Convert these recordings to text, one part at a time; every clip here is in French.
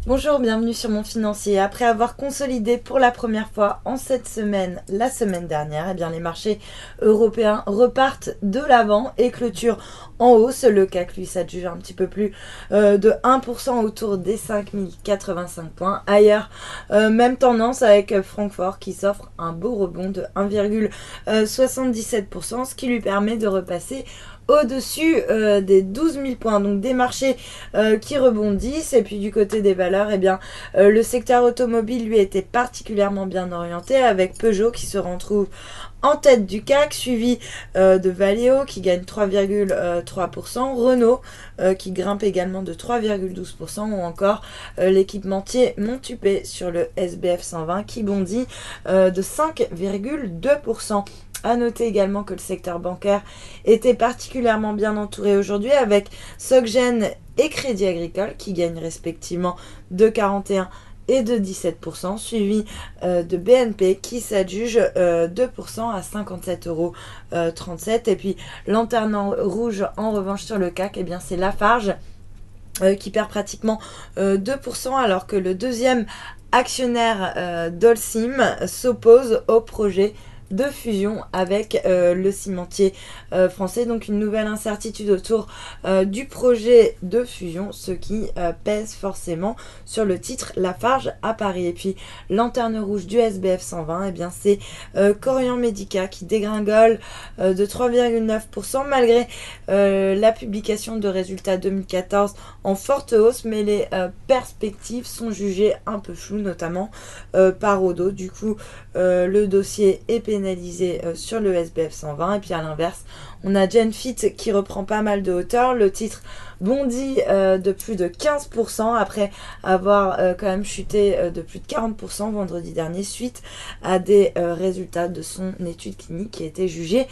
Bonjour, bienvenue sur Mon Financier. Après avoir consolidé pour la première fois en cette semaine, la semaine dernière, eh bien les marchés européens repartent de l'avant et clôturent en hausse. Le CAC, lui, s'adjuge un petit peu plus de 1% autour des 5085 points. Ailleurs, même tendance avec Francfort qui s'offre un beau rebond de 1,77%, ce qui lui permet de repasser au-dessus des 12 000 points, donc des marchés qui rebondissent. Et puis du côté des valeurs, eh bien, le secteur automobile lui était particulièrement bien orienté avec Peugeot qui se retrouve en tête du CAC, suivi de Valeo qui gagne 3,3%, Renault qui grimpe également de 3,12%, ou encore l'équipementier Montupet sur le SBF 120 qui bondit de 5,2%. À noter également que le secteur bancaire était particulièrement bien entouré aujourd'hui avec SocGen et Crédit Agricole qui gagnent respectivement de 41 et de 17%, suivi de BNP qui s'adjuge 2% à 57,37 €. Et puis lanterne rouge en revanche sur le CAC, eh bien c'est Lafarge qui perd pratiquement 2%, alors que le deuxième actionnaire d'Holcim s'oppose au projet de fusion avec le cimentier français. Donc une nouvelle incertitude autour du projet de fusion, ce qui pèse forcément sur le titre Lafarge à Paris. Et puis lanterne rouge du SBF 120, eh bien c'est Corian Medica qui dégringole de 3,9% malgré la publication de résultats 2014 en forte hausse, mais les perspectives sont jugées un peu floues, notamment par Odo. Du coup, le dossier est pénalisé sur le SBF 120. Et puis à l'inverse, on a Genfit qui reprend pas mal de hauteur. Le titre bondit de plus de 15% après avoir quand même chuté de plus de 40% vendredi dernier suite à des résultats de son étude clinique qui a été jugée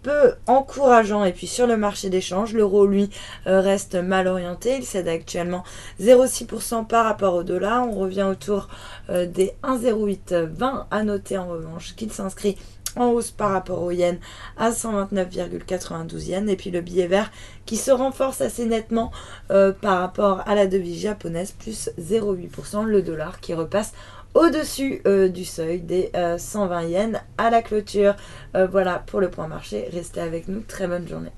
peu encourageant. Et puis sur le marché d'échange, l'euro lui reste mal orienté, il cède actuellement 0,6% par rapport au dollar. On revient autour des 1,0820. À noter en revanche qu'il s'inscrit en hausse par rapport au yen à 129,92 yens. Et puis le billet vert qui se renforce assez nettement par rapport à la devise japonaise, plus 0,8%. Le dollar qui repasse au-dessus du seuil des 120 yens à la clôture. Voilà pour le point marché. Restez avec nous. Très bonne journée.